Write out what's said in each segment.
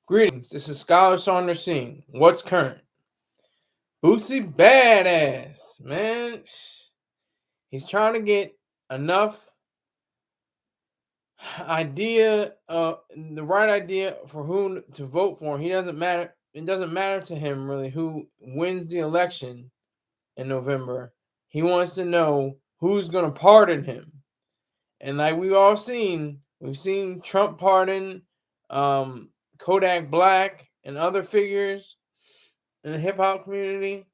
Greetings, this is Skyler Saunders Singh. What's current? Boosie Badazz, man. He's trying to get enough the right idea for who to vote for. He doesn't matter. It doesn't matter to him really who wins the election in November. He wants to know who's going to pardon him. And like we've seen Trump pardon Kodak Black and other figures in the hip hop community,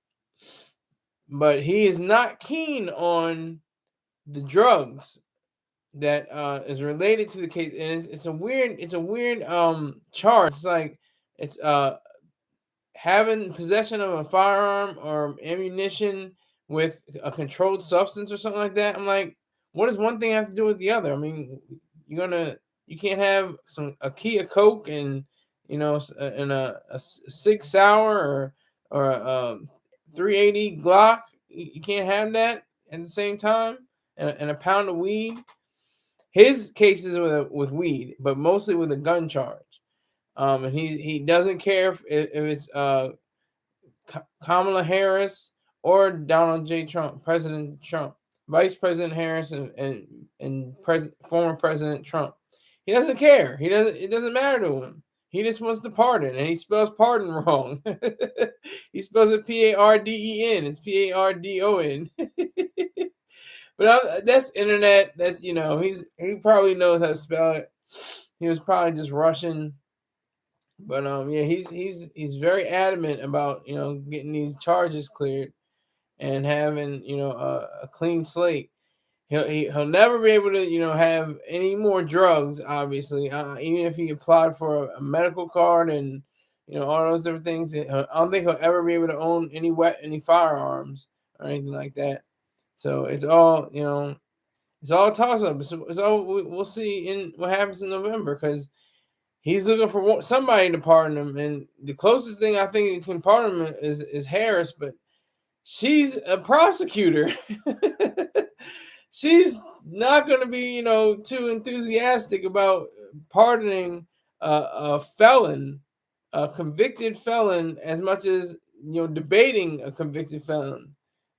but he is not keen on the drugs that is related to the case. And it's a weird charge. It's like it's having possession of a firearm or ammunition with a controlled substance or something like that. I'm like, what does one thing have to do with the other? I mean, you can't have a key of coke and and a Sig Sauer or a 380 Glock. You can't have that at the same time, and a pound of weed. His case is with weed, but mostly with a gun charge. And he doesn't care if it's Kamala Harris or Donald J. Trump, President Trump, Vice President Harris, and former President Trump. He doesn't care. It doesn't matter to him. He just wants to pardon, and he spells pardon wrong. He spells it PARDEN. It's PARDON. But that's internet. That's he probably knows how to spell it. He was probably just Russian. But yeah, he's very adamant about getting these charges cleared and having a clean slate. He'll never be able to have any more drugs. Obviously, even if he applied for a medical card and all those different things, I don't think he'll ever be able to own any firearms or anything like that. So it's all it's all a toss up. It's all we'll see in what happens in November because he's looking for somebody to pardon him, and the closest thing I think it can pardon him is Harris, but she's a prosecutor. She's not going to be, too enthusiastic about pardoning a felon, a convicted felon, as much as debating a convicted felon,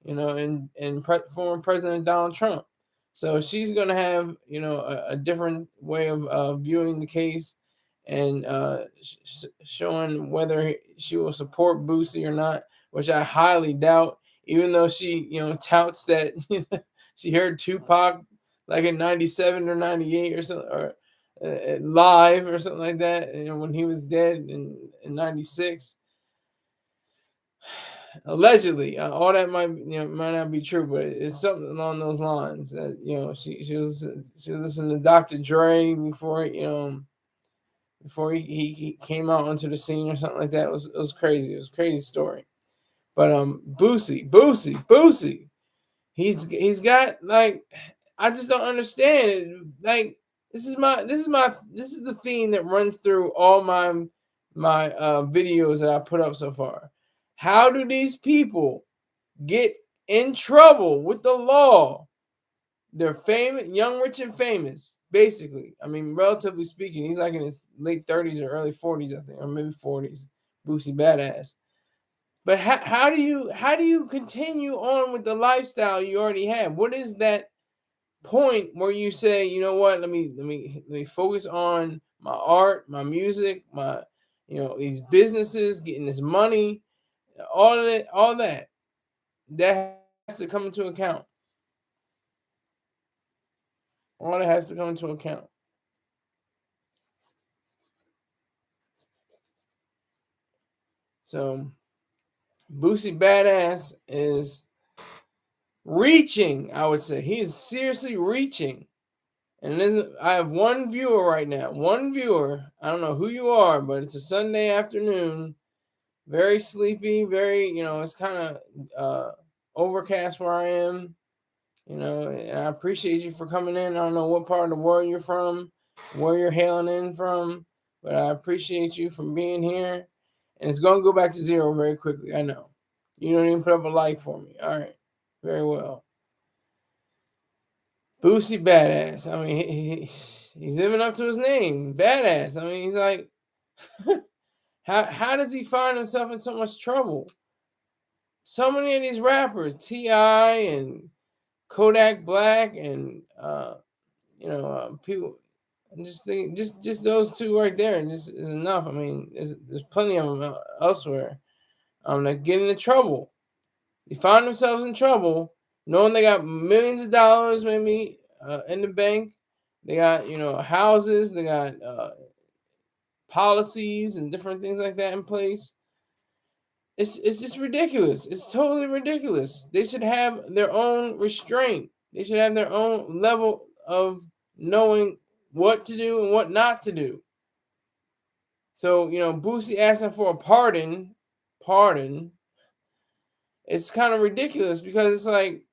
and former President Donald Trump. So she's going to have, a different way of viewing the case and showing whether she will support Boosie or not, which I highly doubt. Even though she, touts that she heard Tupac like in '97 or '98 or something, or live or something like that, when he was dead in '96. Allegedly, all that might not be true, but it's something along those lines that she was listening to Dr. Dre before he came out onto the scene or something like that. It was crazy. It was a crazy story. But Boosie, he's got like, I just don't understand it. Like this is the theme that runs through all my videos that I put up so far. How do these people get in trouble with the law? They're famous, young, rich, and famous. Basically, I mean, relatively speaking, he's like in his late 30s or early 40s, I think, or maybe 40s. Boosie Badazz. But how do you continue on with the lifestyle you already have? What is that point where you say, you know what, let me focus on my art, my music, my these businesses, getting this money, all that has to come into account. All that has to come into account. So Boosie Badazz is reaching, I would say. He is seriously reaching. And I have one viewer right now. One viewer. I don't know who you are, but it's a Sunday afternoon. Very sleepy. Very, it's kind of overcast where I am. And I appreciate you for coming in. I don't know what part of the world you're from, where you're hailing in from, but I appreciate you for being here. And it's going to go back to zero very quickly. I know. You don't even put up a like for me. All right. Very well. Boosie Badazz. I mean, he's living up to his name. Badass. I mean, he's like, How does he find himself in so much trouble? So many of these rappers, Ti and Kodak Black, and people. I'm just thinking, just those two right there, just is enough. I mean, there's plenty of them elsewhere. That get into trouble. They find themselves in trouble, knowing they got millions of dollars maybe in the bank. They got houses. They got policies and different things like that in place. It's just ridiculous. It's totally ridiculous. They should have their own restraint. They should have their own level of knowing what to do and what not to do. So, Boosie asking for a pardon, it's kind of ridiculous because it's like,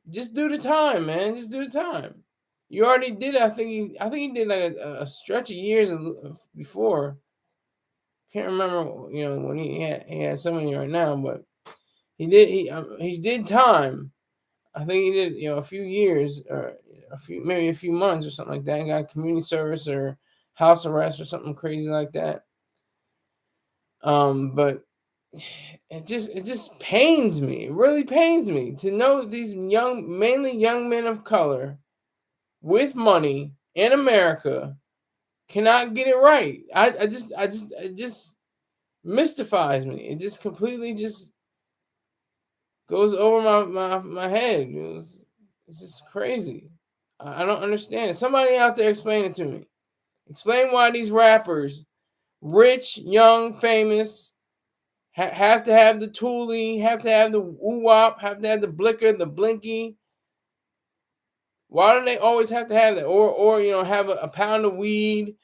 just do the time, man. Just do the time. You already did. I think he did like a stretch of years before. Can't remember, when he had so many right now, but he did time. I think he did, a few years or maybe a few months or something like that. And got community service or house arrest or something crazy like that. But it just pains me. It really pains me to know that these mainly young men of color with money in America cannot get it right. It just mystifies me. It just completely just goes over my head. It's just crazy. I don't understand it. Somebody out there explain it to me. Explain why these rappers, rich, young, famous, have to have the toolie, have to have the woo-wop, have to have the blicker, the blinky. Why do they always have to have that? Or have a pound of weed.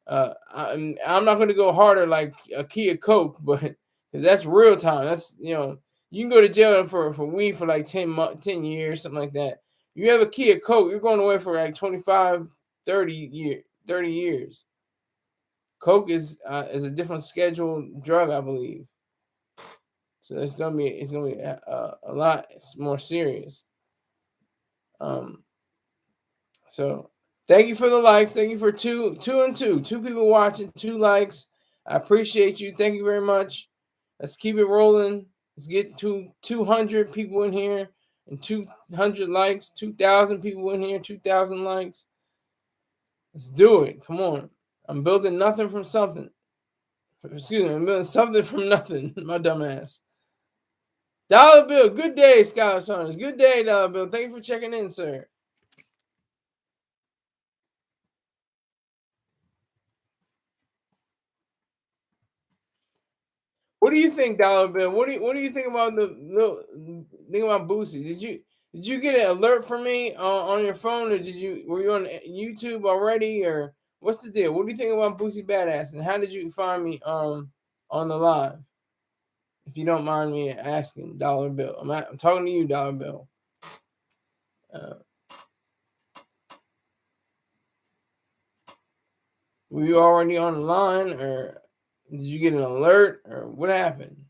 I'm not going to go harder like a key of coke, but because that's real time. That's you can go to jail for weed for like 10 years, something like that. You have a key of coke, you're going away for like 25, 30 years. Coke is a different scheduled drug, I believe. So it's gonna be a lot more serious. So thank you for the likes. Thank you for two people watching, 2 likes. I appreciate you. Thank you very much. Let's keep it rolling. Let's get to 200 people in here and 200 likes. 2,000 people in here, 2,000 likes. Let's do it. Come on. I'm building nothing from something. Excuse me. I'm building something from nothing. My dumb ass. Dollar Bill. Good day, Skyler Saunders. Good day, Dollar Bill. Thank you for checking in, sir. What do you think, Dollar Bill? What do you think about the thing about Boosie? Did you get an alert from me on your phone, or were you on YouTube already, or what's the deal? What do you think about Boosie Badazz, and how did you find me on the live? If you don't mind me asking, Dollar Bill, I'm talking to you, Dollar Bill. Were you already on the line, or did you get an alert, or what happened?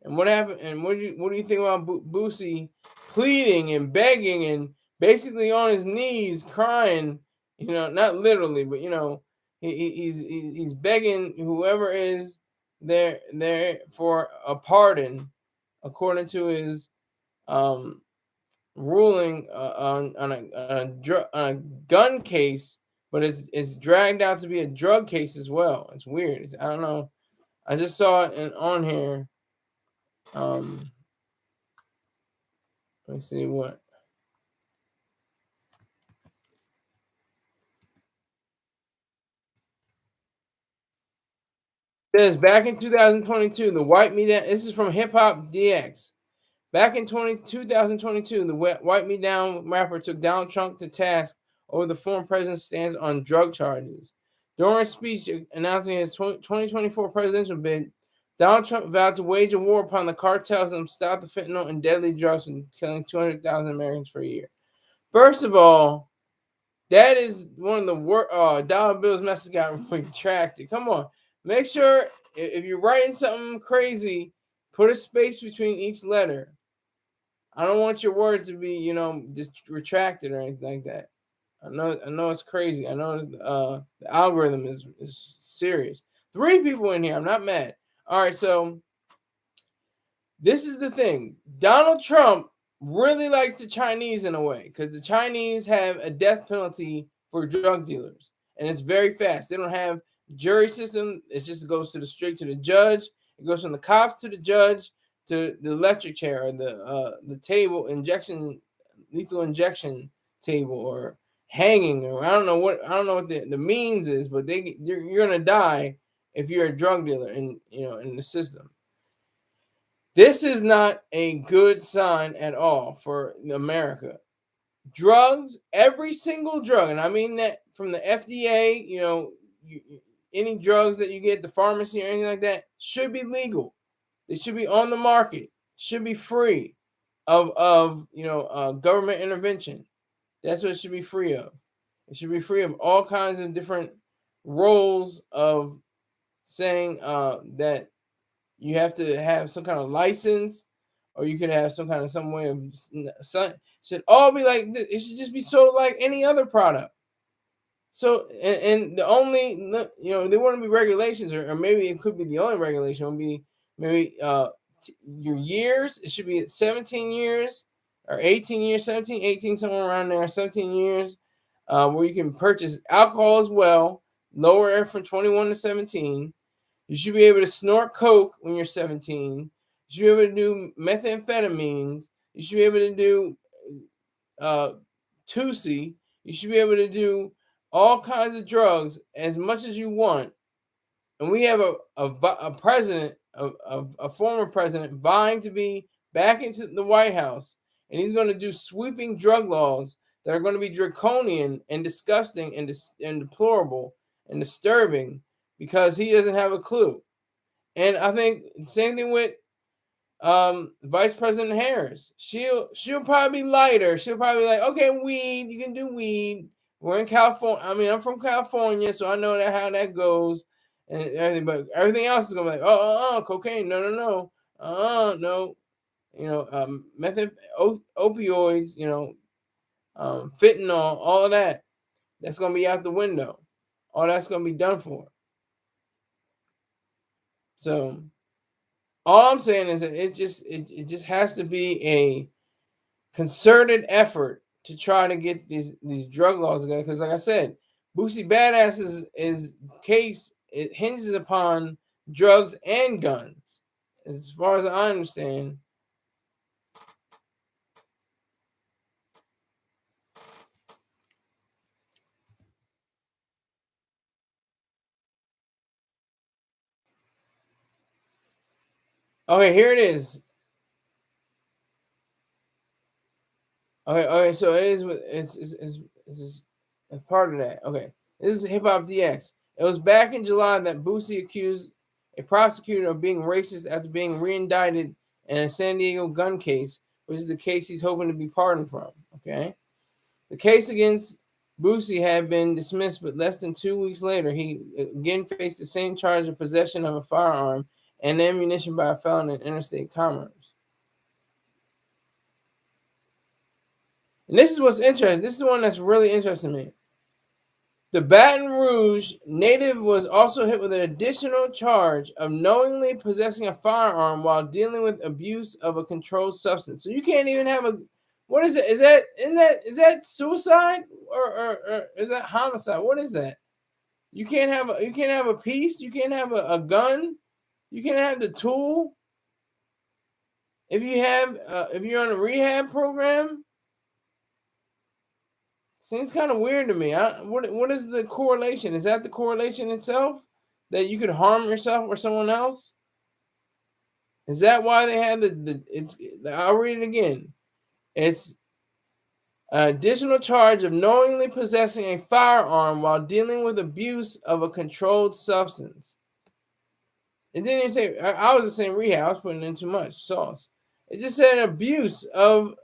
And what happened? And what do you think about Boosie pleading and begging and basically on his knees crying? Not literally, but he's begging whoever is there for a pardon, according to his ruling on a gun case, but it's dragged out to be a drug case as well. It's weird. I don't know. I just saw it on here. Let's see what. It says back in 2022, the Wipe Me Down. This is from Hip Hop DX. Back in 2022, the Wipe Me Down rapper took Donald Trump to task over the former president's stance on drug charges. During a speech announcing his 2024 presidential bid, Donald Trump vowed to wage a war upon the cartels and stop the fentanyl and deadly drugs from killing 200,000 Americans per year. First of all, that is one of the worst. Dollar Bill's message got retracted. Come on. Make sure if you're writing something crazy, put a space between each letter. I don't want your words to be, just retracted or anything like that. I know it's crazy. I know the algorithm is serious. 3 people in here. I'm not mad. All right, so this is the thing. Donald Trump really likes the Chinese in a way because the Chinese have a death penalty for drug dealers, and it's very fast. They don't have jury system. It just goes to the straight to the judge. It goes from the cops to the judge to the electric chair or the table injection, lethal injection table, or hanging, or I don't know what the means is, but you're gonna die if you're a drug dealer in the system. This is not a good sign at all for America. Drugs, every single drug, and I mean that from the FDA, any drugs that you get at the pharmacy or anything like that should be legal. They should be on the market, should be free of government intervention. That's what it should be free of. It should be free of all kinds of different roles of saying that you have to have some kind of license, or you could have some way of should all be like this. It should just be sold like any other product. So and the only there wouldn't be regulations, or maybe it could be the only regulation would be maybe your years. It should be at 17 years or 18 years, 17, 18, somewhere around there, 17 years, where you can purchase alcohol as well, lower it from 21 to 17. You should be able to snort coke when you're 17. You should be able to do methamphetamines. You should be able to do Tusi. You should be able to do all kinds of drugs as much as you want. And we have a president, a former president, vying to be back into the White House, and he's going to do sweeping drug laws that are going to be draconian and disgusting and deplorable and disturbing, because he doesn't have a clue. And I think the same thing with Vice President Harris. She'll probably be lighter. She'll probably be like, okay, weed, you can do weed. We're in California. I mean, I'm from California, so I know how that goes and everything. But everything else is gonna be like, cocaine, no, no, opioids, fentanyl, all of that. That's gonna be out the window. All that's gonna be done for. So all I'm saying is that it just has to be a concerted effort to try to get these drug laws together. Because like I said, Boosie Badazz's case, it hinges upon drugs and guns, as far as I understand. Okay, here it is. Okay, so it's a part of that. Okay, this is Hip Hop DX. It was back in July that Boosie accused a prosecutor of being racist after being reindicted in a San Diego gun case, which is the case he's hoping to be pardoned from. Okay, the case against Boosie had been dismissed, but less than 2 weeks later, he again faced the same charge of possession of a firearm and ammunition by a felon in interstate commerce. And this is what's interesting. This is the one that's really interesting to me. The Baton Rouge native was also hit with an additional charge of knowingly possessing a firearm while dealing with abuse of a controlled substance. So you can't even have a, what is it? Is that suicide or is that homicide? What is that? You can't have a piece. You can't have a gun. You can't have the tool. If you're on a rehab program. Seems kind of weird to me. What is the correlation? Is that the correlation itself? That you could harm yourself or someone else? Is that why they had I'll read it again. It's an additional charge of knowingly possessing a firearm while dealing with abuse of a controlled substance. It didn't even say, I was just saying rehab. I was putting in too much sauce. It just said abuse of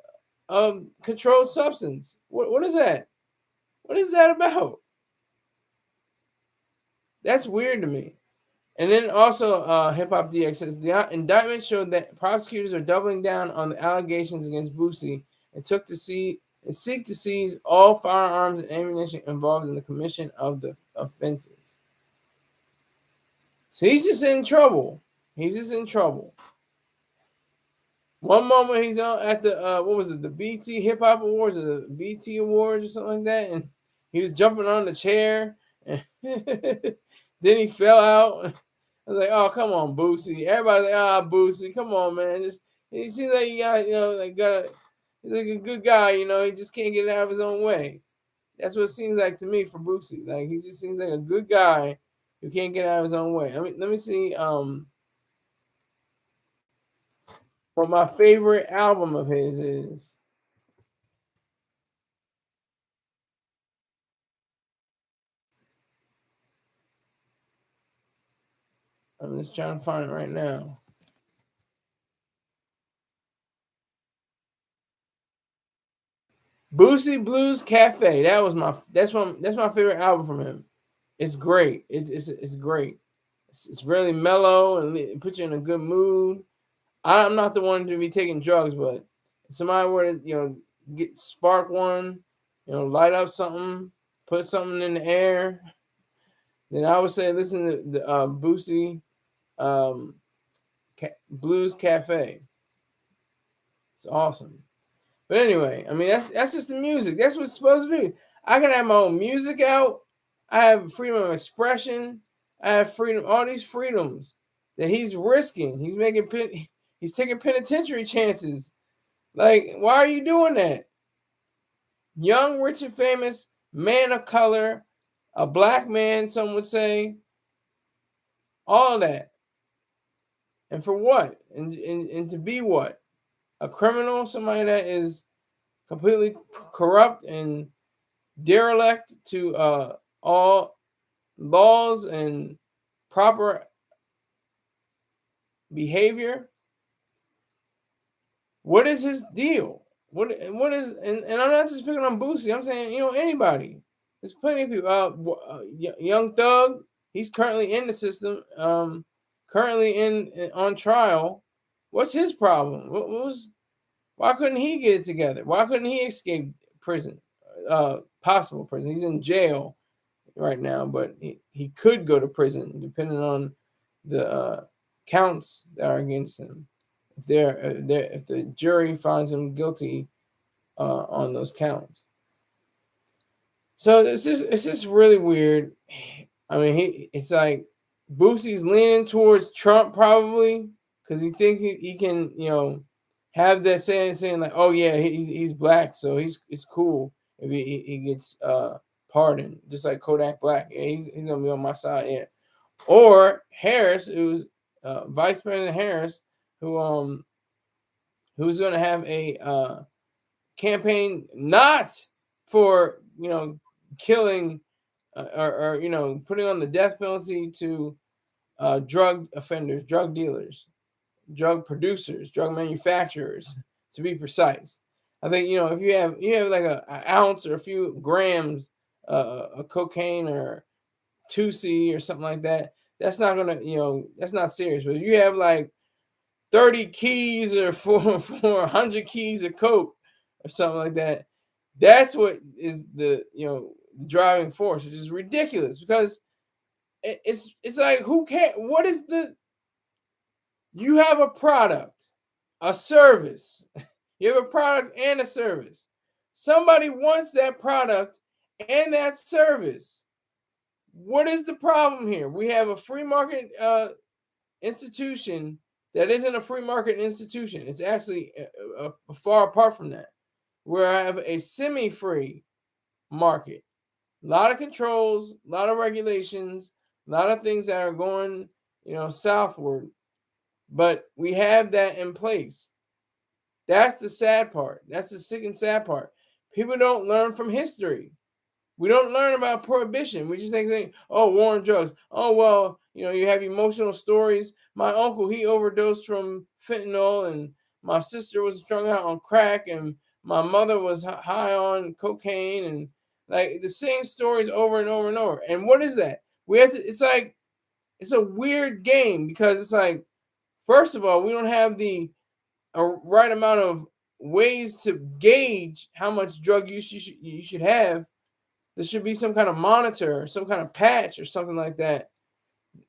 controlled substance. What is that? What is that about? That's weird to me. And then also, Hip Hop DX says the indictment showed that prosecutors are doubling down on the allegations against Boosie and seek to seize all firearms and ammunition involved in the commission of the offenses. So he's just in trouble. He's just in trouble. One moment he's on at the what was it, the BT Hip Hop Awards or the BT Awards or something like that, and he was jumping on the chair, and then he fell out. I was like, oh, come on, Boosie. Everybody's like, ah, Boosie, come on, man. Just he seems like he's like a good guy, he just can't get out of his own way. That's what it seems like to me for Boosie. Like he just seems like a good guy who can't get out of his own way. I mean, let me see what my favorite album of his is. I'm just trying to find it right now. Boosie Blues Cafe. That's my favorite album from him. It's great. It's great. It's really mellow and it puts you in a good mood. I'm not the one to be taking drugs, but if somebody were to get spark one, light up something, put something in the air, then I would say listen to the Boosie Blues Cafe. It's awesome. But anyway, I mean that's just the music. That's what it's supposed to be. I can have my own music out. I have freedom of expression. I have freedom, all these freedoms that he's risking. He's taking penitentiary chances. Like, why are you doing that? Young, rich, and famous, man of color, a black man, some would say. All of that. And for what? And to be what? A criminal, somebody that is completely corrupt and derelict to all laws and proper behavior. What is his deal? What is and I'm not just picking on Boosie. I'm saying anybody. There's plenty of people. Young Thug, he's currently in the system. Currently on trial. What's his problem? Why couldn't he get it together? Why couldn't he escape prison? Possible prison. He's in jail right now, but he could go to prison depending on the counts that are against him. If the jury finds him guilty on those counts. So it's just really weird. I mean, it's like Boosie's leaning towards Trump probably because he thinks he can have that saying like, oh yeah, he's black, so it's cool if he gets pardoned, just like Kodak Black. Yeah, he's gonna be on my side. Yeah, or Harris, who's Vice President Harris, who's gonna have a campaign not for killing or putting on the death penalty to drug offenders, drug dealers, drug producers, drug manufacturers, to be precise. I think if you have like an ounce or a few grams of cocaine or 2C or something like that, that's not gonna that's not serious. But if you have like 30 keys or 400 keys of coke or something like that, that's what is the driving force, which is ridiculous because it's like, who cares? What is you have a product, a service. You have a product and a service. Somebody wants that product and that service. What is the problem here? We have a free market institution that isn't a free market institution. It's actually far apart from that. Where I have a semi-free market. A lot of controls, a lot of regulations, a lot of things that are going, southward. But we have that in place. That's the sad part. That's the sick and sad part. People don't learn from history. We don't learn about prohibition. We just think, oh, war on drugs. Oh, well, you have emotional stories. My uncle, he overdosed from fentanyl, and my sister was strung out on crack, and my mother was high on cocaine, and like the same stories over and over and over. And what is that? It's like, it's a weird game because it's like, first of all, we don't have the right amount of ways to gauge how much drug use you should have. There should be some kind of monitor or some kind of patch or something like that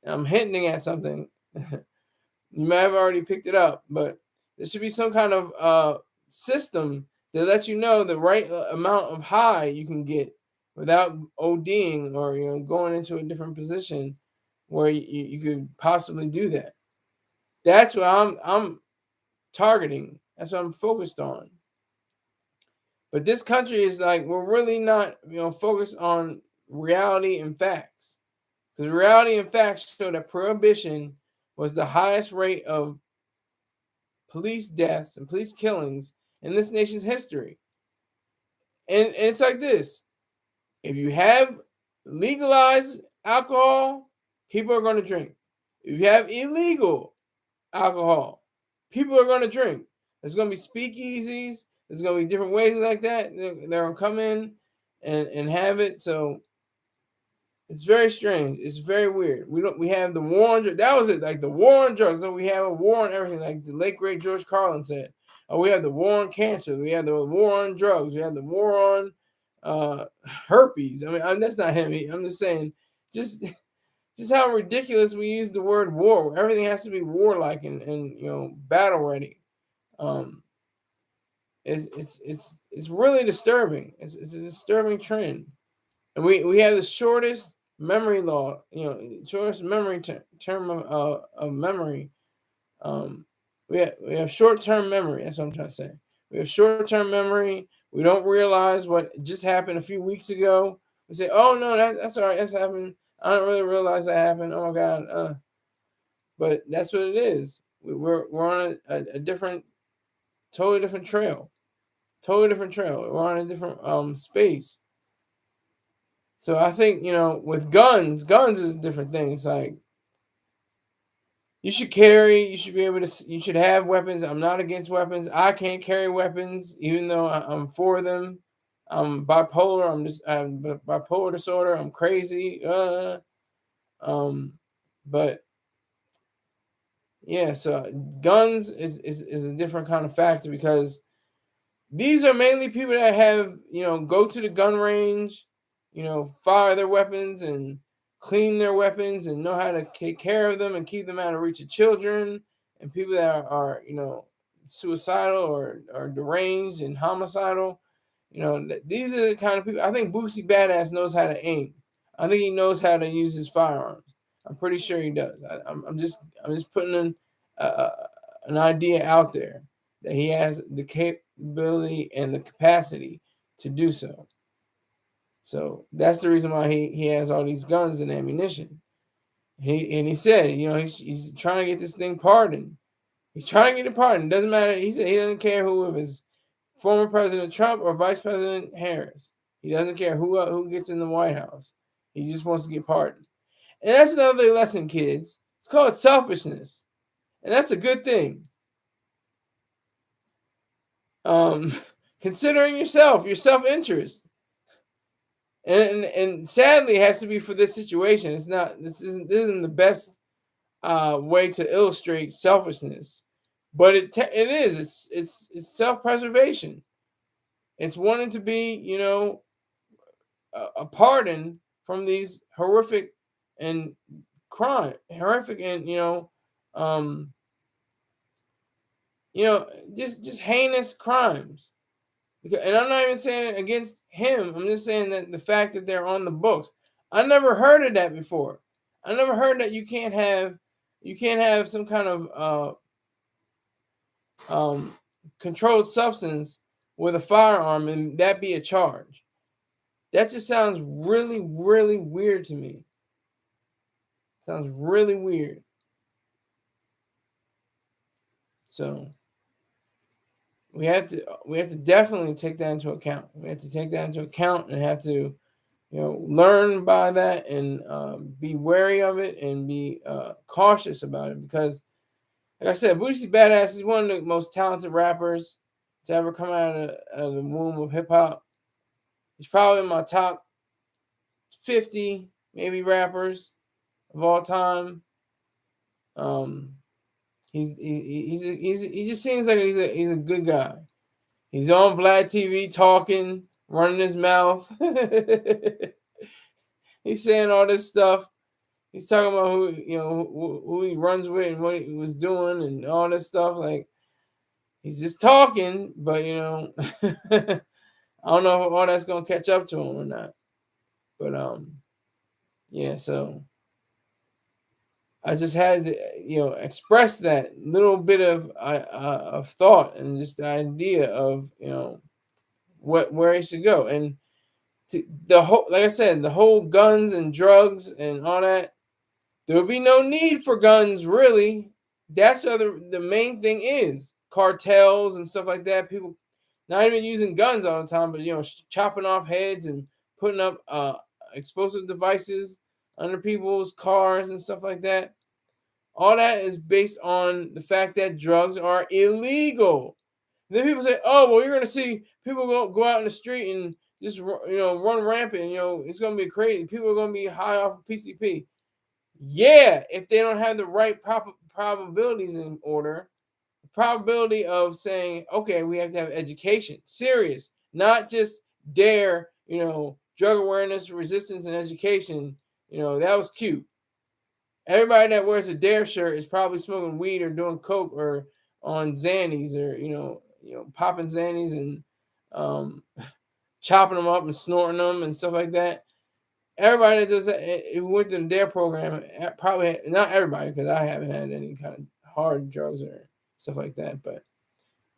I'm hinting at something. You might have already picked it up, but there should be some kind of system that lets you know the right amount of high you can get without ODing or going into a different position where you could possibly do that. That's what I'm targeting. That's what I'm focused on. But this country is like, we're really not focused on reality and facts, because reality and facts show that prohibition was the highest rate of police deaths and police killings in this nation's history. And it's like this: if you have legalized alcohol, people are going to drink. If you have illegal alcohol, people are going to drink. There's going to be speakeasies. There's going to be different ways like that. They're going to come in and have it. So it's very strange. It's very weird. We have the war on drugs. That was it, like the war on drugs. So we have a war on everything, like the late great George Carlin said. We have the war on cancer. We have the war on drugs. We have the war on herpes. I mean, that's not him. I'm just saying, just how ridiculous we use the word war. Everything has to be warlike and battle ready. It's really disturbing. It's a disturbing trend, and we have the shortest memory law. Shortest memory term of memory. We have short-term memory. That's what I'm trying to say. We have short-term memory. We don't realize what just happened a few weeks ago. We say, "Oh no, that's all right. That's happened. I don't really realize that happened. Oh my God." But that's what it is. We're on a different, totally different trail. Totally different trail. We're on a different space. So I think with guns is a different thing. It's like, you should carry. You should be able to. You should have weapons. I'm not against weapons. I can't carry weapons, even though I'm for them. I'm bipolar. I have bipolar disorder. I'm crazy. But yeah. So guns is a different kind of factor, because these are mainly people that have go to the gun range, fire their weapons and clean their weapons and know how to take care of them and keep them out of reach of children, and people that are suicidal or deranged and homicidal. These are the kind of people. I think Boosie Badazz knows how to aim. I think he knows how to use his firearms. I'm pretty sure he does. I'm just putting an idea out there that he has the capability and the capacity to do so. So that's the reason why he has all these guns and ammunition. He said, he's trying to get this thing pardoned. He's trying to get it pardoned. Doesn't matter. He said he doesn't care who it is, former President Trump or Vice President Harris. He doesn't care who gets in the White House. He just wants to get pardoned. And that's another lesson, kids. It's called selfishness, and that's a good thing. Considering yourself, your self-interest. And sadly, it has to be for this situation. This isn't the best way to illustrate selfishness, but it is. It's self-preservation. It's wanting to be, a pardon from these horrific and just heinous crimes. And I'm not even saying it against him. I'm just saying that the fact that they're on the books. I never heard of that before. I never heard that you can't have some kind of controlled substance with a firearm and that be a charge. That just sounds really, really weird to me. Sounds really weird. So we have to definitely take that into account. We have to take that into account and have to, learn by that and be wary of it and be cautious about it, because, like I said, Boosie Badazz is one of the most talented rappers to ever come out of the womb of hip hop. He's probably in my top 50 maybe rappers of all time. He just seems like he's a good guy. He's on Vlad TV talking, running his mouth. He's saying all this stuff, He's talking about who he runs with and what he was doing and all this stuff. Like, he's just talking, but I don't know if all that's gonna catch up to him or not. But yeah. So I just had to express that little bit of thought and just the idea of where he should go. And the whole, like I said, the whole guns and drugs and all that, there will be no need for guns, really. That's the main thing is cartels and stuff like that. People not even using guns all the time, but chopping off heads and putting up explosive devices under people's cars and stuff like that. All that is based on the fact that drugs are illegal. And then people say, "Oh, well, you're going to see people go out in the street and just run rampant. It's going to be crazy. People are going to be high off of PCP." Yeah, if they don't have the right probabilities in order, the probability of saying, okay, we have to have education, serious, not just DARE, drug awareness, resistance, and education. That was cute. Everybody that wears a DARE shirt is probably smoking weed or doing coke or on Xannies or popping Xannies and chopping them up and snorting them and stuff like that. Everybody that does that, who went through the DARE program, probably not everybody, because I haven't had any kind of hard drugs or stuff like that, but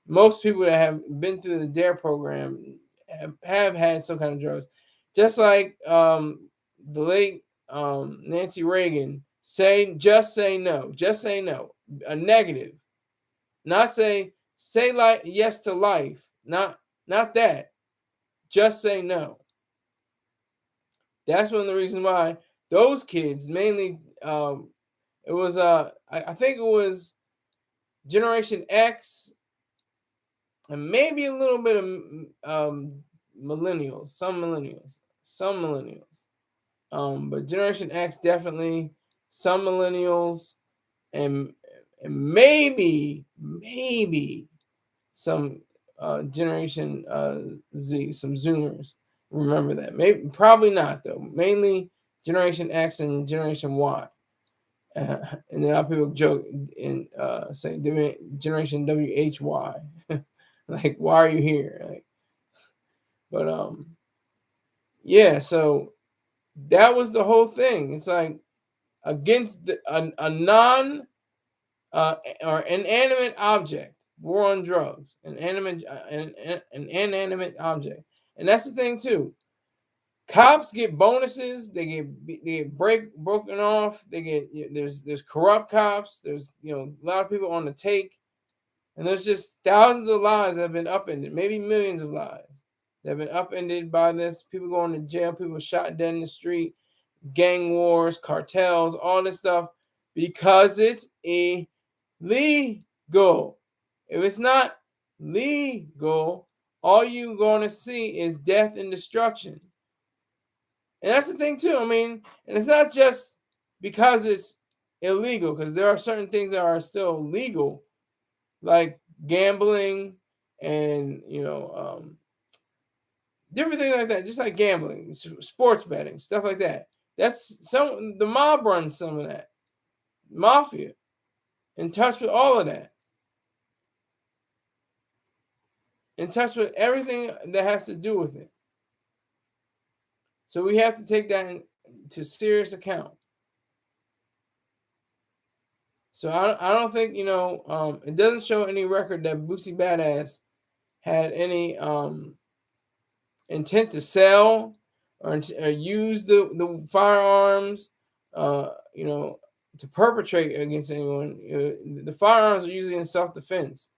most people that have been through the DARE program have had some kind of drugs. Just like the late Nancy Reagan just say no, a negative, not say like yes to life, not that, just say no. That's one of the reasons why those kids mainly it was I think it was Generation X and maybe a little bit of millennials, some millennials. But Generation X definitely, some millennials, and maybe some Generation Z, some Zoomers. Remember that. Maybe, probably not though. Mainly Generation X and Generation Y. And then a lot of people joke and say Generation WHY. Like, why are you here? Like, but yeah. So that was the whole thing. It's like against a non or inanimate object. War on drugs. An inanimate object. And that's the thing too. Cops get bonuses. They get broken off. They get there's corrupt cops. There's a lot of people on the take, and there's just thousands of lives that have been upended. Maybe millions of lives that have been upended by this. People going to jail. People shot dead in the street. Gang wars, cartels, all this stuff because it's illegal. If it's not legal, all you're going to see is death and destruction. And that's the thing too. I mean, and it's not just because it's illegal, because there are certain things that are still legal, like gambling and different things like that. Just like gambling, sports betting, stuff like that. That's the mob runs some of that. Mafia, in touch with all of that, in touch with everything that has to do with it. So we have to take that into serious account. So I don't think it doesn't show any record that Boosie Badazz had any intent to sell or use the firearms to perpetrate against anyone. The firearms are usually in self-defense.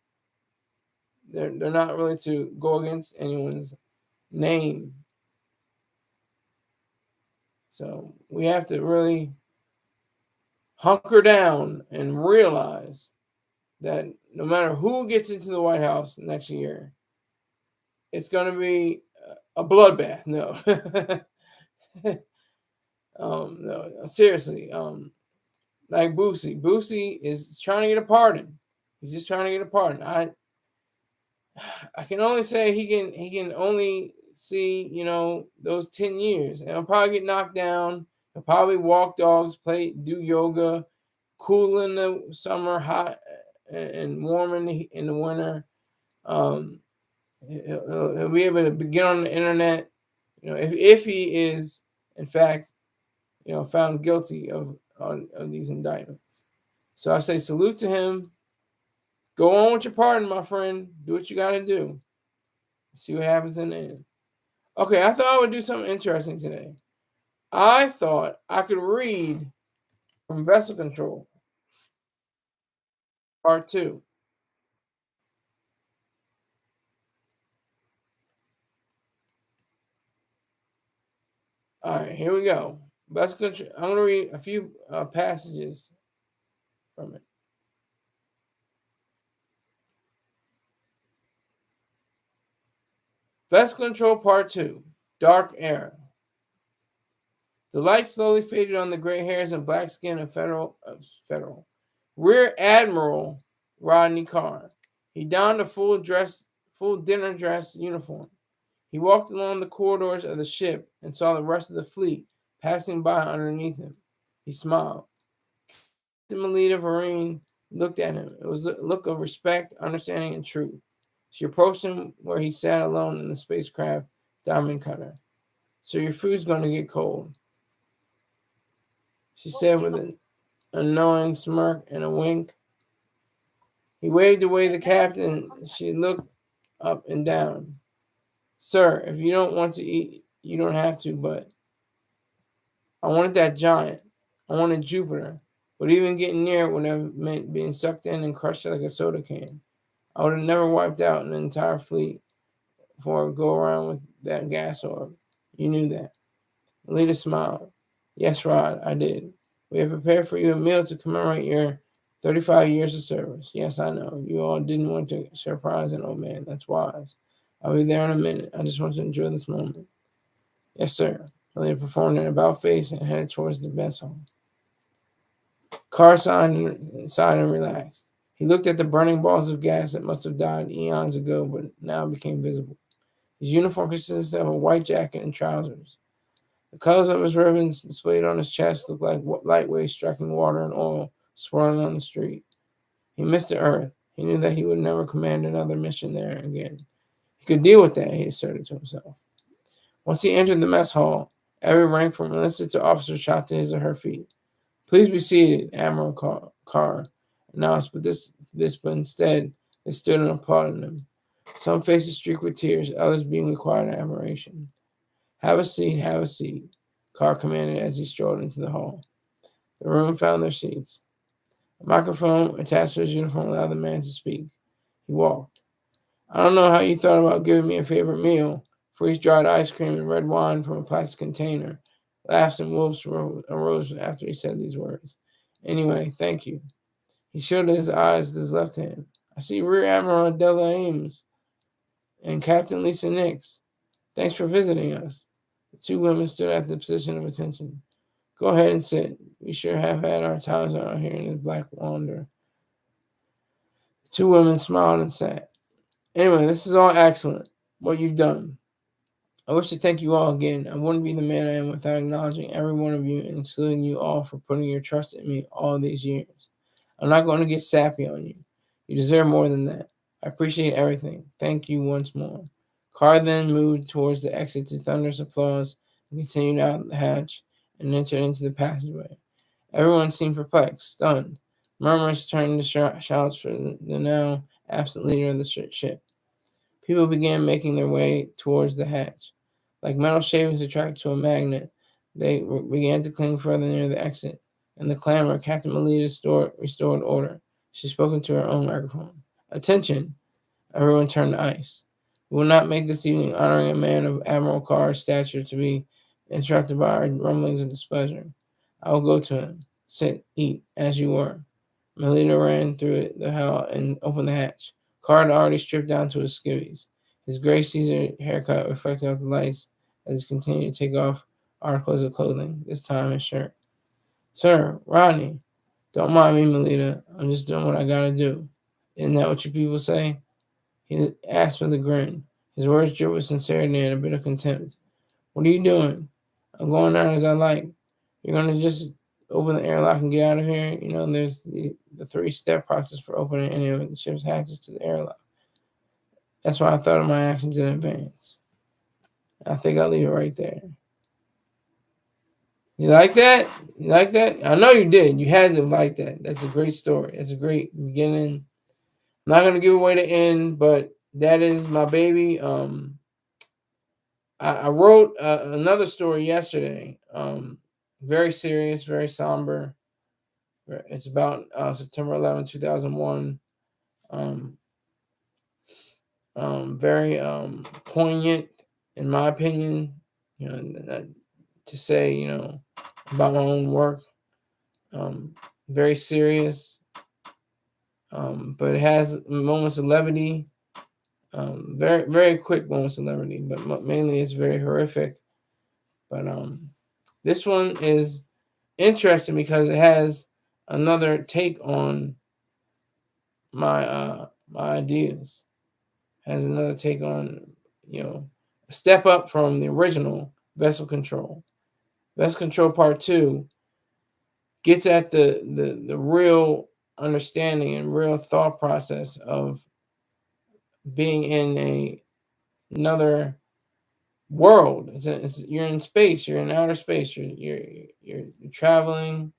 They're not really to go against anyone's name. So we have to really hunker down and realize that no matter who gets into the White House next year, it's going to be a bloodbath. No. No, seriously. Like Boosie is trying to get a pardon. He's just trying to get a pardon. I can only say he can only see those 10 years, and he'll probably get knocked down. He'll probably walk dogs, do yoga, cool in the summer, hot and warm in the winter. Um, he'll be able to get on the internet. If he is in fact, found guilty of these indictments. So I say salute to him. Go on with your pardon, my friend. Do what you got to do. See what happens in the end. Okay, I thought I would do something interesting today. I thought I could read from Vessel Control, Part 2. All right, here we go. Vessel Control. I'm going to read a few passages from it. Vessel Control, Part 2. Dark Era. The light slowly faded on the gray hairs and black skin of federal Rear Admiral Rodney Carr. He donned a full dinner dress uniform. He walked along the corridors of the ship and saw the rest of the fleet passing by underneath him. He smiled. Captain Melita Vereen looked at him. It was a look of respect, understanding, and truth. She approached him where he sat alone in the spacecraft diamond cutter. So your food's going to get cold, she said with an annoying smirk and a wink. He waved away the captain. She looked up and down. Sir, if you don't want to eat, you don't have to, but I wanted that giant. I wanted Jupiter. But even getting near it would have meant being sucked in and crushed like a soda can. I would have never wiped out an entire fleet before I go around with that gas orb. You knew that. Melita smiled. Yes, Rod, I did. We have prepared for you a meal to commemorate your 35 years of service. Yes, I know. You all didn't want to surprise an old man. That's wise. I'll be there in a minute. I just want to enjoy this moment. Yes, sir. Melita performed an about face and headed towards the mess hall. Carr sighed and relaxed. He looked at the burning balls of gas that must have died eons ago, but now became visible. His uniform consisted of a white jacket and trousers. The colors of his ribbons displayed on his chest looked like light waves striking water and oil swirling on the street. He missed the earth. He knew that he would never command another mission there again. He could deal with that, he asserted to himself. Once he entered the mess hall, every rank from enlisted to officer shot to his or her feet. Please be seated, Admiral Carr announced, but instead they stood and applauded him. Some faces streaked with tears, others being required in admiration. Have a seat, Carr commanded as he strolled into the hall. The room found their seats. A microphone attached to his uniform allowed the man to speak. He walked. I don't know how you thought about giving me a favorite meal, freeze-dried ice cream and red wine from a plastic container. Laughs and whoops arose after he said these words. Anyway, thank you. He shielded his eyes with his left hand. I see Rear Admiral Adela Ames and Captain Lisa Nix. Thanks for visiting us. The two women stood at the position of attention. Go ahead and sit. We sure have had our times out here in this black wander. The two women smiled and sat. Anyway, this is all excellent, what you've done. I wish to thank you all again. I wouldn't be the man I am without acknowledging every one of you and saluting you all for putting your trust in me all these years. I'm not going to get sappy on you. You deserve more than that. I appreciate everything. Thank you once more. Carr then moved towards the exit to thunderous applause and continued out the hatch and entered into the passageway. Everyone seemed perplexed, stunned. Murmurs turned to shouts for the now absent leader of the ship. People began making their way towards the hatch. Like metal shavings attracted to a magnet, they began to cling further near the exit. In the clamor, Captain Melita restored order. She spoke into her own microphone. Attention! Everyone turned to ice. We will not make this evening honoring a man of Admiral Carr's stature to be interrupted by our rumblings of displeasure. I will go to him. Sit, eat, as you were. Melita ran through the hall and opened the hatch. Carr had already stripped down to his skivvies. His gray Caesar haircut reflected off the lights as he continued to take off articles of clothing, this time his shirt. Sir, Rodney, don't mind me, Melita. I'm just doing what I gotta do. Isn't that what you people say? He asked with a grin. His words dripped with sincerity and a bit of contempt. What are you doing? I'm going out as I like. you're gonna just open the airlock and get out of here. You know, there's the 3-step process for opening any of the ship's hatches to the airlock. That's why I thought of my actions in advance. I think I'll leave it right there. You like that? You like that? I know you did. You had to like that. That's a great story. That's a great beginning. I'm not gonna give away the end, but that is my baby. I wrote another story yesterday. Very serious, very somber. It's about September 11, 2001. Very poignant, in my opinion. You know, to say, you know, about my own work. Very serious, but it has moments of levity. Very, very quick moments of levity, but mainly it's very horrific. But this one is interesting because it has another take on my ideas. Has another take on, you know, a step up from the original Vessel Control. Vessel Control Part 2 gets at the real understanding and real thought process of being in another world. You're in space. You're in outer space. You're traveling,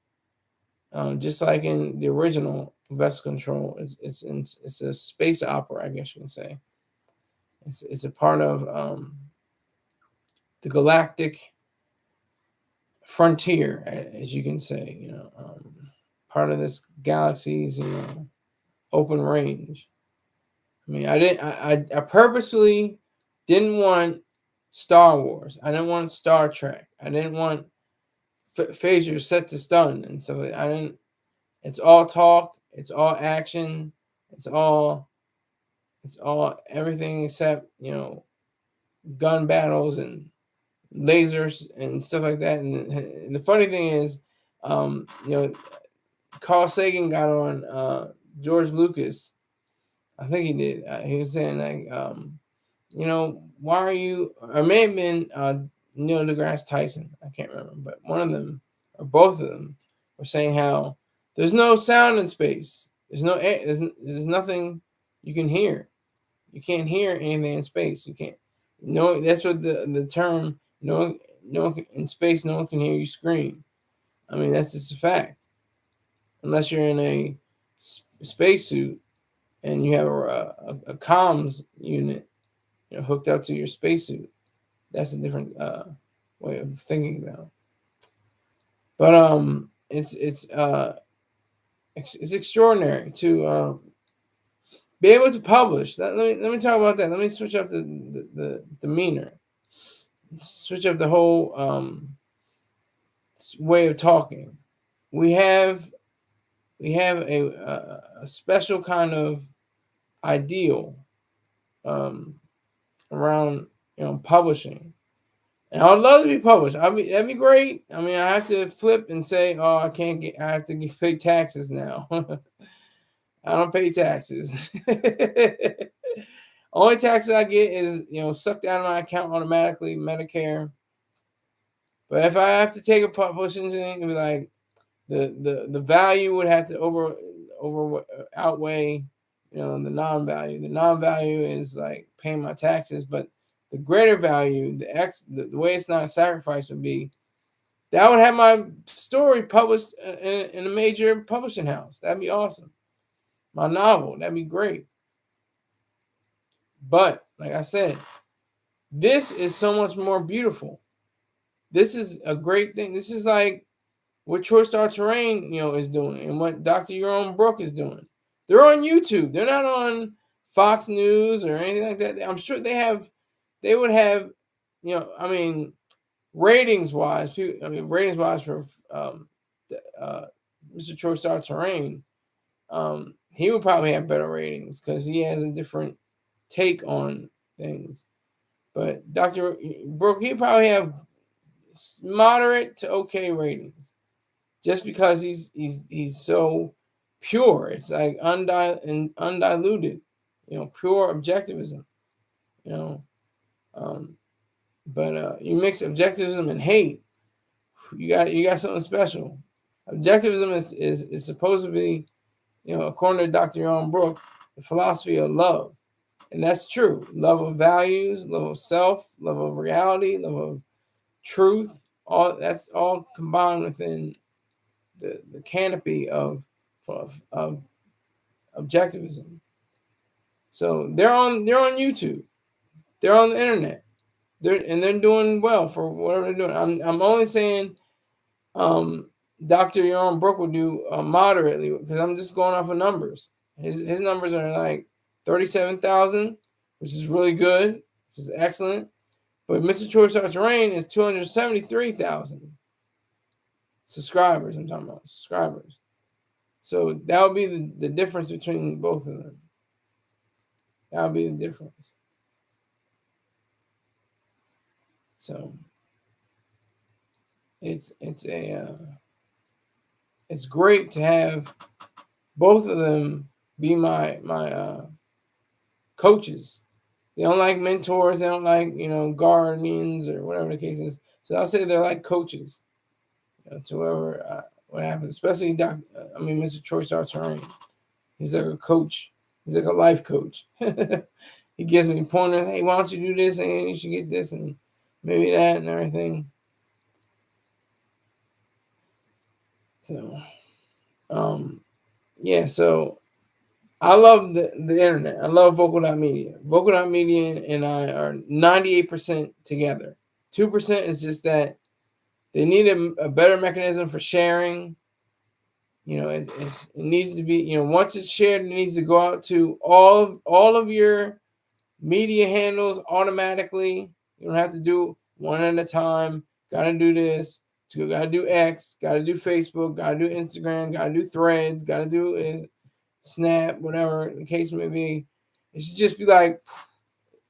just like in the original Vessel Control. It's a space opera, I guess you can say. It's a part of the galactic frontier, as you can say. You know, part of this galaxy's, you know, open range. I mean, I purposely didn't want Star Wars. I didn't want Star Trek. I didn't want phasers set to stun and stuff. I didn't. It's all talk. It's all action. It's all everything except, you know, gun battles and lasers and stuff like that. And the funny thing is, you know, Carl Sagan got on George Lucas. I think he did. He was saying, like, you know, why are you? Or may have been Neil deGrasse Tyson. I can't remember, but one of them or both of them were saying how there's no sound in space. There's no air. There's nothing you can hear. You can't hear anything in space. You can't. No, that's what the term. No one in space. No one can hear you scream. I mean, that's just a fact. Unless you're in a spacesuit and you have a comms unit, you know, hooked up to your spacesuit. That's a different way of thinking about. But it's extraordinary to be able to publish. Let me talk about that. Let me switch up the demeanor, switch up the whole way of talking. We have a special kind of ideal around, you know, publishing, and I would love to be published. That'd be great. I mean, I have to flip and say, oh, I have to pay taxes now. I don't pay taxes. Only taxes I get is, you know, sucked out of my account automatically, Medicare. But if I have to take a publishing thing, it'd be like the value would have to outweigh, you know, the non-value. The non-value is like paying my taxes, but the greater value, the way it's not a sacrifice would be that I would have my story published in a major publishing house. That'd be awesome. My novel, that'd be great. But like I said, this is so much more beautiful. This is a great thing. This is like what Troy Star Terrain, you know, is doing, and what Dr. Jerome Brooke is doing. They're on YouTube. They're not on Fox News or anything like that. I'm sure they would have, you know, I mean, ratings wise for Mr. Troy Star Terrain, he would probably have better ratings because he has a different take on things. But Dr. Brooke, he probably have moderate to okay ratings, just because he's so pure. It's like undiluted, you know, pure objectivism, you know. But you mix objectivism and hate, you got something special. Objectivism is supposed to be, according to Dr. Jan Brooke, the philosophy of love. And that's true. Love of values, love of self, love of reality, love of truth. All that's all combined within the canopy of objectivism. So they're on YouTube. They're on the internet. They're doing well for whatever they're doing. I'm only saying Dr. Jan Brooke will do moderately because I'm just going off of numbers. His numbers are like 37,000, which is really good, which is excellent. But Mr. Choice Starts to Rain is 273,000 subscribers. I'm talking about subscribers. So that would be the difference between both of them. That would be the difference. So it's great to have both of them be my coaches. They don't like mentors. They don't like guardians or whatever the case is. So I'll say they're like coaches to whoever what happens. Especially Mr. Troy Starts to Rain. He's like a coach. He's like a life coach. He gives me pointers. Hey, why don't you do this? And you should get this and maybe that and everything. So, yeah. So I love the internet. I love Vocal.media. Vocal.media and I are 98% together. 2% is just that they need a better mechanism for sharing. It needs to be, once it's shared, it needs to go out to all of your media handles automatically. You don't have to do one at a time. Got to do this. Got to do X. Got to do Facebook. Got to do Instagram. Got to do Threads. Got to do Snap, whatever the case may be. It should just be like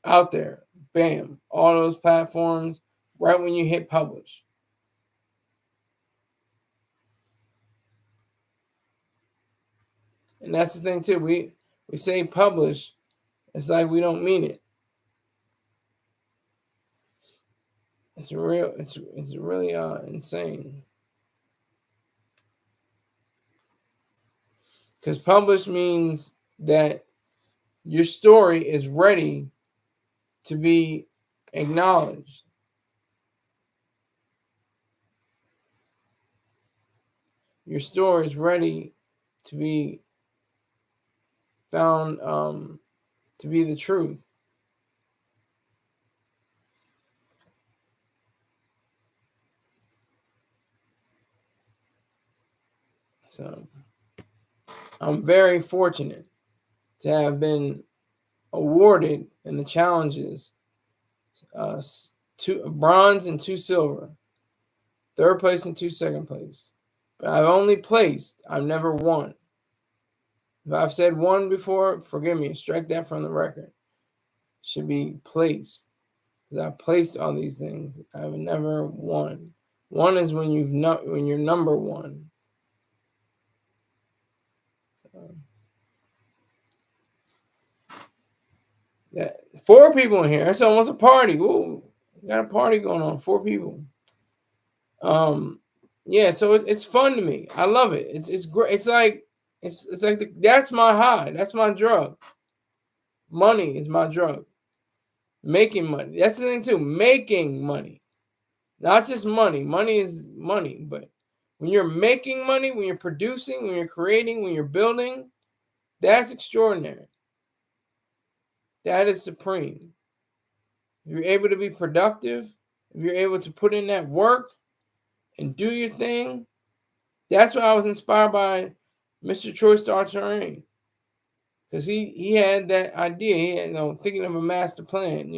out there. Bam. All those platforms right when you hit publish. And that's the thing too. We say publish. It's like we don't mean it. It's really insane. Because publish means that your story is ready to be acknowledged. Your story is ready to be found to be the truth. So I'm very fortunate to have been awarded in the challenges 2 bronze and 2 silver, 3rd place and 2 second place. But I've only placed. I've never won. If I've said won before, forgive me. Strike that from the record. Should be placed. Because I've placed all these things. I've never won. One is when you're number one. So that 4 people in here. It's almost a party. Ooh, got a party going on. 4 people. Yeah. So it's fun to me. I love it. It's great. It's like that's my high. That's my drug. Money is my drug. Making money. That's the thing too. Making money. Not just money. Money is money. But when you're making money, when you're producing, when you're creating, when you're building, that's extraordinary. That is supreme. If you're able to be productive, if you're able to put in that work and do your thing, that's why I was inspired by Mr. Troy Starts to Rain. Because he had that idea. He had, thinking of a master plan,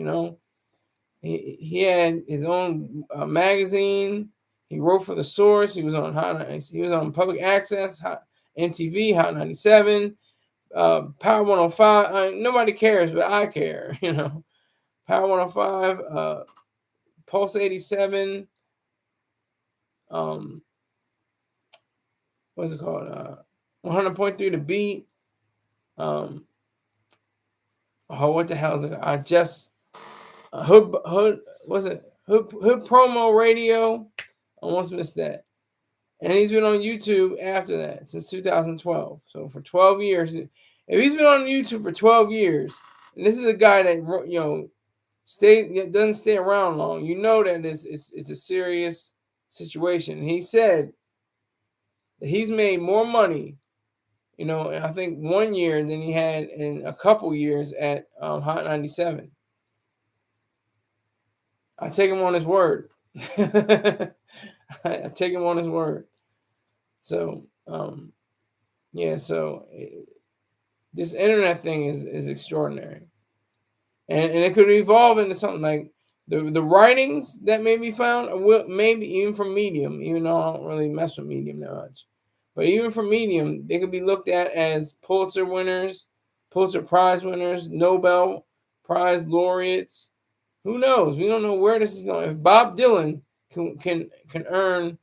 He had his own magazine. He wrote for The Source. He was on public access, NTV, Hot 97, Power 105. Nobody cares, but I care, Power 105, Pulse 87. What's it called? 100.3 The Beat. What the hell is it? I just Hood was it Hood Promo Radio. Almost missed that. And he's been on YouTube after that since 2012. So for 12 years, if he's been on YouTube for 12 years, and this is a guy that doesn't stay around long, you know that it's a serious situation. And he said that he's made more money, I think 1 year than he had in a couple years at Hot 97. I take him on his word. I take him on his word. So, yeah, so this internet thing is extraordinary. And it could evolve into something like the writings that may be found, maybe even from Medium, even though I don't really mess with Medium that much. But even from Medium, they could be looked at as Pulitzer winners, Pulitzer Prize winners, Nobel Prize laureates. Who knows? We don't know where this is going. If Bob Dylan can earn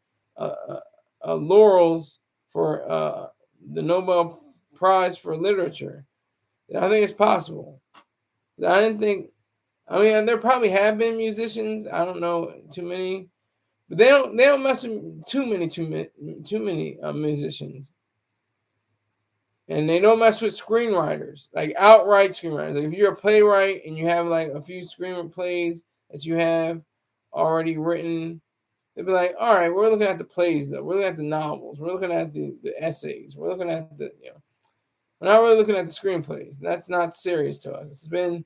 laurels for the Nobel Prize for literature, then I think it's possible. I didn't think. I mean, there probably have been musicians. I don't know too many, but they don't mess with too many musicians, and they don't mess with screenwriters, like outright screenwriters. Like if you're a playwright and you have like a few screenplays that you have already written, they'd be like, all right, we're looking at the plays though. We're looking at the novels. We're looking at the essays. We're looking at we're not really looking at the screenplays. That's not serious to us. It's been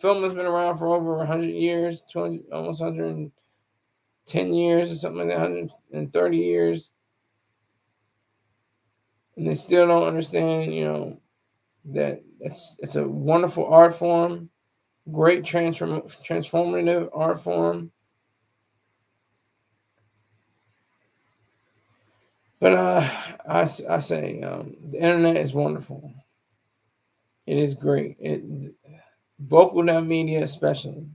film has been around for over 100 years, 200, almost 110 years or something like that, 130 years. And they still don't understand, that it's a wonderful art form, great transformative art form. But I say the internet is wonderful. It is great. Vocal.media especially.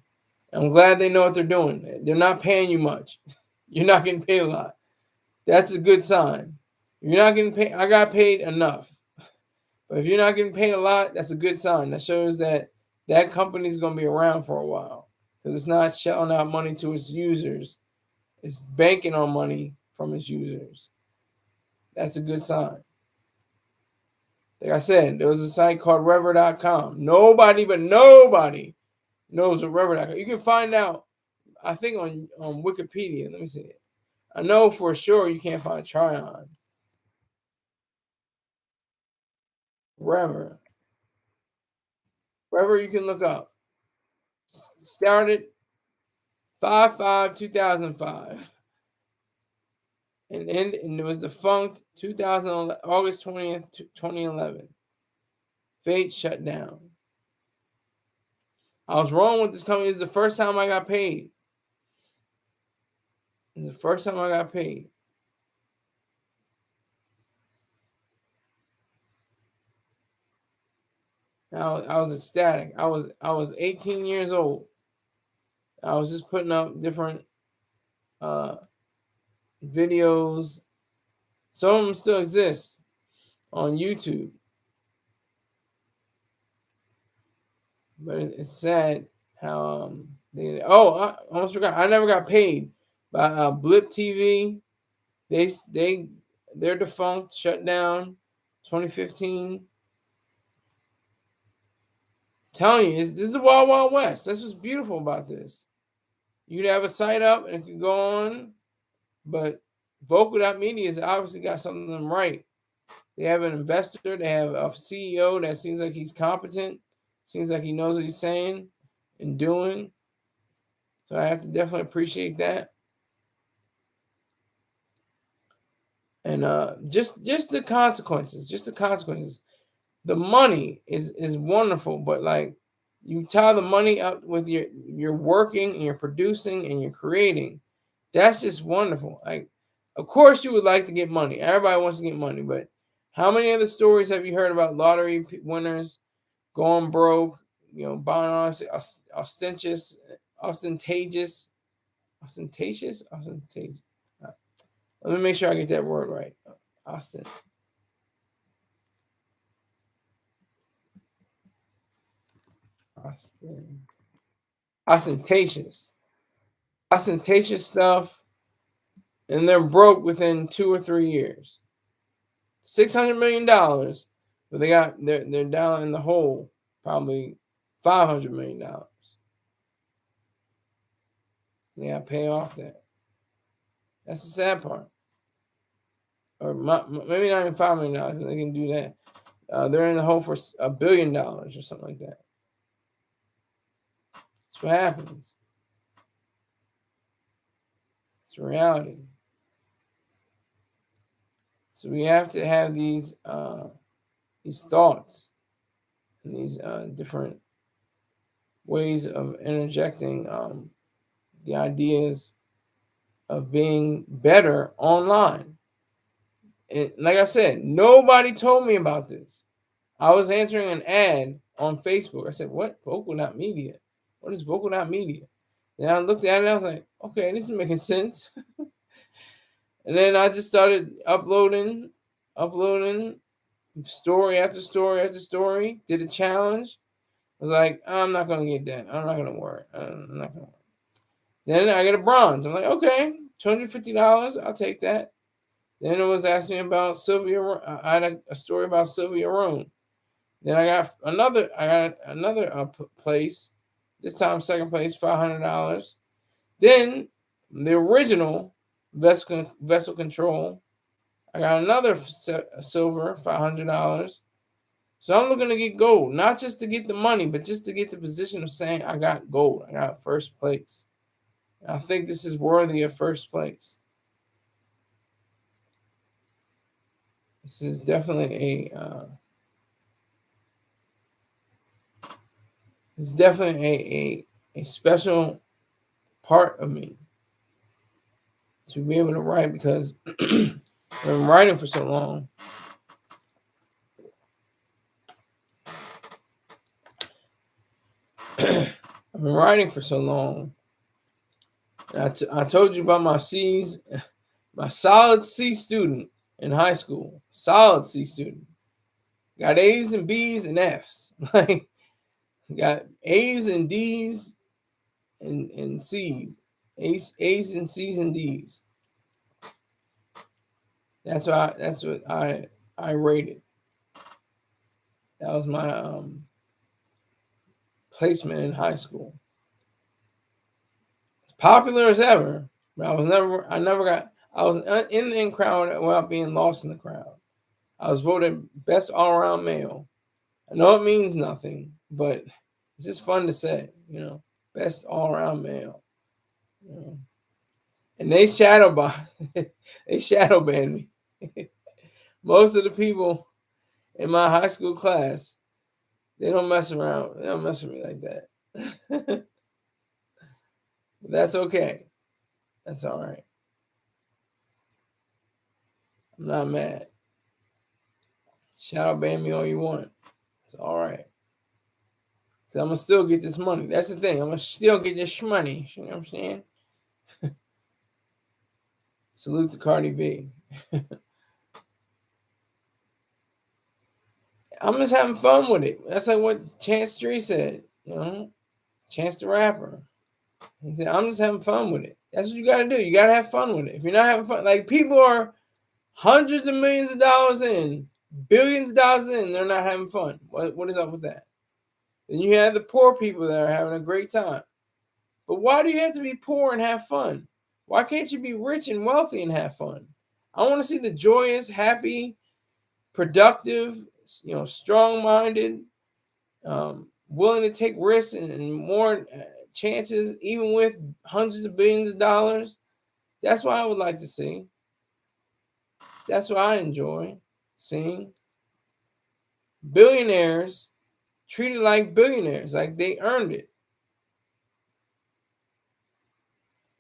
I'm glad they know what they're doing. They're not paying you much. You're not getting paid a lot. That's a good sign. You're not getting paid. I got paid enough. But if you're not getting paid a lot, that's a good sign. That shows that company's going to be around for a while because it's not shelling out money to its users. It's banking on money from its users. That's a good sign. Like I said, there was a site called Rever.com. Nobody knows what Rever.com. You can find out, I think, on Wikipedia. Let me see it. I know for sure you can't find Tryon. Rever, you can look up. Started 5/5/2005. And it was defunct 2011, August 20th, 2011. Fate shut down. I was wrong with this company. This is the first time I got paid. It's the first time I got paid. I was ecstatic. I was 18 years old. I was just putting up different videos. Some of them still exist on YouTube. But it's sad how I almost forgot. I never got paid by Blip TV. They're defunct, shut down, 2015. I'm telling you, this is the Wild Wild West. That's what's beautiful about this. You'd have a site up and it could go on, but Vocal.media has obviously got something right. They have an investor. They have a CEO that seems like he's competent. Seems like he knows what he's saying and doing. So I have to definitely appreciate that. And just the consequences. The money is wonderful, but like you tie the money up with you're working and you're producing and you're creating. That's just wonderful. Like, of course you would like to get money. Everybody wants to get money, but how many other stories have you heard about lottery winners going broke? Buying ostentatious. Let me make sure I get that word right. Ostentatious stuff and they're broke within 2 or 3 years. $600 million, but they're down in the hole probably $500 million. They got to pay off that. That's the sad part. Or maybe not even $5 million because they can do that. They're in the hole for $1 billion or something like that. That's what happens. It's reality. So we have to have these thoughts and these different ways of interjecting the ideas of being better online. And like I said, nobody told me about this. I was answering an ad on Facebook. I said, "What? Vocal Not Media? What is Vocal Not Media?" Then I looked at it and I was like, "Okay, this is making sense." And then I just started uploading story after story after story. Did a challenge. I was like, I'm not gonna get that. I'm not gonna work. I'm not gonna work. Then I get a bronze. I'm like, okay, $250. I'll take that. Then it was asking me about Sylvia. I had a story about Sylvia Roan. Then I got another place. This time second place, $500. Then the original vessel control. I got another silver, $500. So I'm looking to get gold, not just to get the money, but just to get the position of saying I got gold. I got first place. And I think this is worthy of first place. This is definitely a special part of me to be able to write because I've been writing for so long. I've been writing for so long. I told you about my C's, my solid C student in high school. Solid C student. Got A's and B's and F's. Like, got A's and D's and C's. A's and C's and D's. That's what I rated. That was my placement in high school. As popular as ever, but I was in the in crowd without being lost in the crowd. I was voted best all around male. I know it means nothing, but it's just fun to say, best all around male. And they shadow banned me. Most of the people in my high school class, they don't mess around. They don't mess with me like that. But that's okay. That's all right. I'm not mad. Shadow ban me all you want. It's all right. Because I'm going to still get this money. That's the thing. I'm going to still get this money. You know what I'm saying? Salute to Cardi B. I'm just having fun with it. That's like what Chance Tree said. Chance the Rapper. He said, I'm just having fun with it. That's what you got to do. You got to have fun with it. If you're not having fun, like people are hundreds of millions of dollars in, billions of dollars in, they're not having fun. What is up with that? Then you have the poor people that are having a great time. But why do you have to be poor and have fun? Why can't you be rich and wealthy and have fun? I want to see the joyous, happy, productive, strong-minded, willing to take risks and more chances, even with hundreds of billions of dollars. That's what I would like to see. That's what I enjoy seeing. Billionaires treated like billionaires, like they earned it.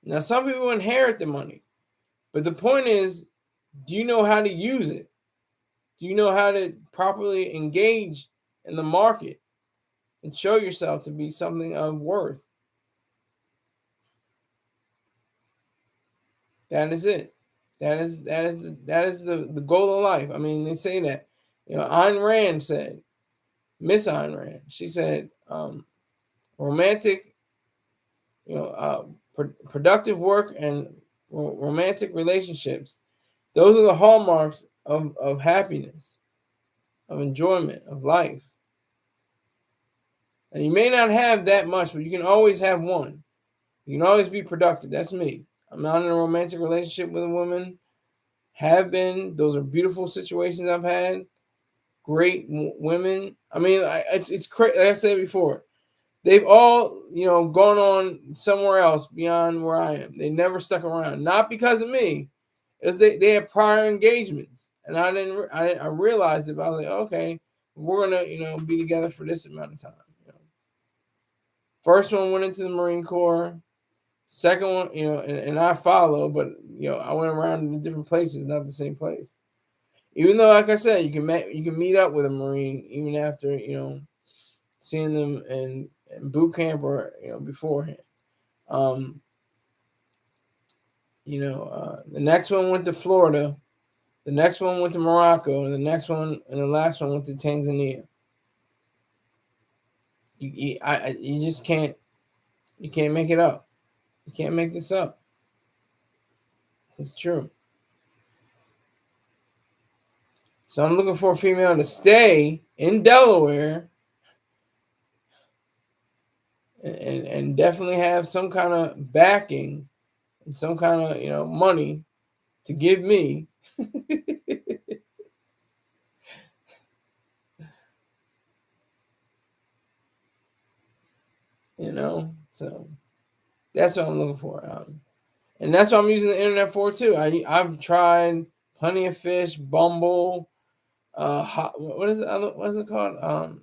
Now, some people inherit the money, but the point is, do you know how to use it? Do you know how to properly engage in the market and show yourself to be something of worth? That is it. That is the goal of life. I mean, they say that. Ayn Rand said, Miss Ayn Rand, she said, romantic, productive work and romantic relationships. Those are the hallmarks of happiness, of enjoyment, of life. And you may not have that much, but you can always have one. You can always be productive. That's me. I'm not in a romantic relationship with a woman. Have been. Those are beautiful situations I've had. Great women. I mean, it's crazy. Like I said before, they've all, gone on somewhere else beyond where I am. They never stuck around. Not because of me. It's they had prior engagements. And I realized it, but I was like, okay, we're gonna, be together for this amount of time. First one went into the Marine Corps. Second one, and I followed, but I went around in different places, not the same place. Even though, like I said, you can meet up with a Marine even after seeing them in boot camp or beforehand. The next one went to Florida, the next one went to Morocco, and the next one and the last one went to Tanzania. You just can't make it up. You can't make this up. It's true. So I'm looking for a female to stay in Delaware and definitely have some kind of backing and some kind of money to give me. So that's what I'm looking for. And that's what I'm using the internet for too. I've tried Plenty of Fish, Bumble, what is it called?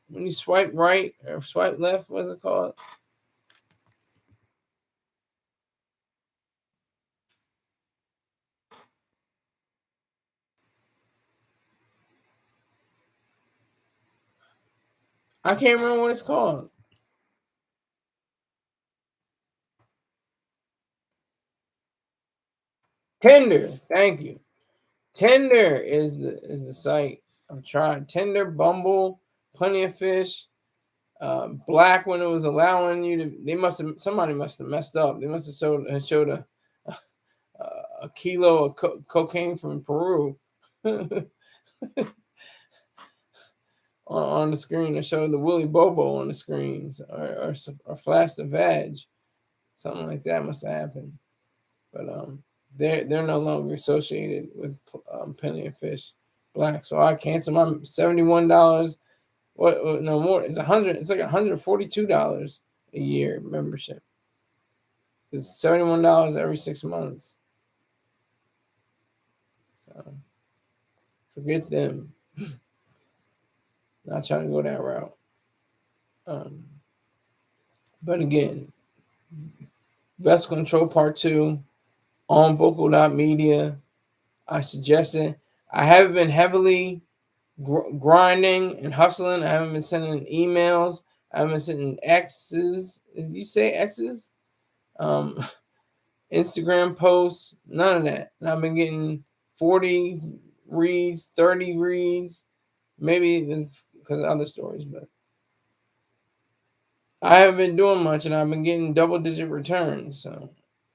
When you swipe right or swipe left, what is it called? I can't remember what it's called. Tinder. Thank you. Tinder is the site. I'm trying Tinder, Bumble, Plenty of Fish, Black when it was allowing you to. Somebody must have messed up. They must have showed a kilo of cocaine from Peru on the screen. Or showed the Willy Bobo on the screens, or flashed the vag. Something like that must have happened. But they're no longer associated with Plenty of Fish Black. So I canceled my $71. What no more? It's like $142 a year membership. It's $71 every 6 months. So forget them. Not trying to go that route. But again, Vessel Control Part 2 on vocal.media. I suggested. I haven't been heavily grinding and hustling. I haven't been sending emails. I haven't been sending X's. You say X's? Instagram posts. None of that. And I've been getting 40 reads, 30 reads, maybe because of other stories, but I haven't been doing much, and I've been getting double-digit returns. So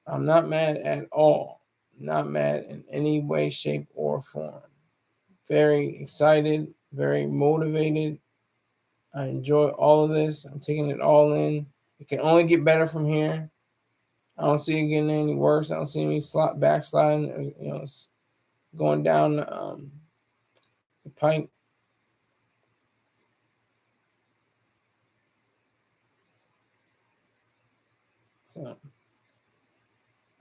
I'm not mad at all. Not mad in any way, shape, or form. Very excited, very motivated. I enjoy all of this. I'm taking it all in. It can only get better from here. I don't see it getting any worse. I don't see me backsliding. It's going down the pipe. So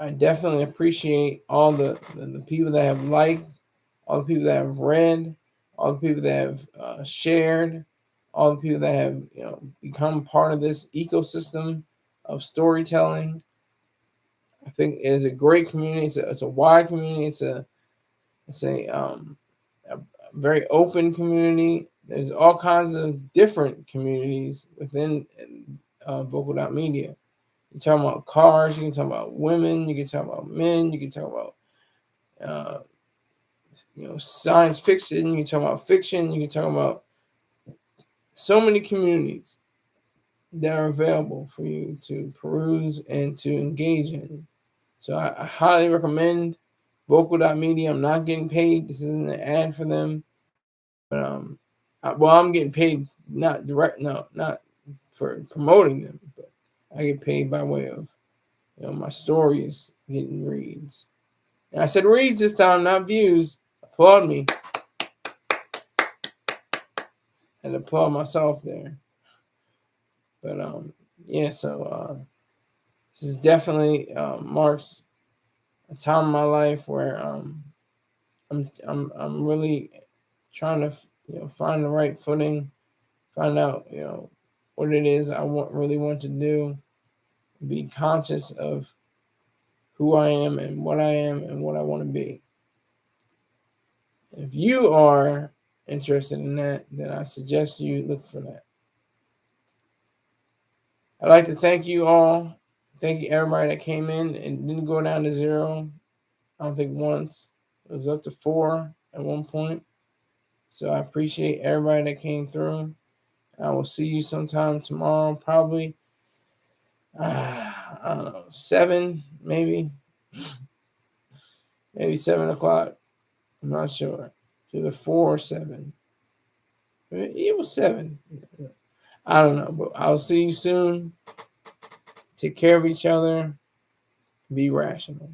I definitely appreciate all the people that have liked, all the people that have read, all the people that have shared, all the people that have become part of this ecosystem of storytelling. I think it is a great community. It's a wide community. It's a very open community. There's all kinds of different communities within vocal.media. You talk about cars, you can talk about women, you can talk about men, you can talk about science fiction, you can talk about fiction, you can talk about so many communities that are available for you to peruse and to engage in. So I highly recommend vocal.media. I'm not getting paid. This isn't an ad for them. But I'm getting paid not for promoting them, but I get paid by way of my stories getting reads. And I said reads this time, not views. Applaud me. And applaud myself there. But yeah, so this is definitely marks a time in my life where I'm really trying to find the right footing, find out what it is I really want to do, be conscious of who I am and what I am and what I want to be. If you are interested in that, then I suggest you look for that. I'd like to thank you all. Thank you everybody that came in and didn't go down to 0. I don't think once. It was up to 4 at one point. So I appreciate everybody that came through. I will see you sometime tomorrow, probably. I don't know, 7, maybe 7 o'clock. I'm not sure. It's either 4 or 7. It was 7. I don't know, but I'll see you soon. Take care of each other. Be rational.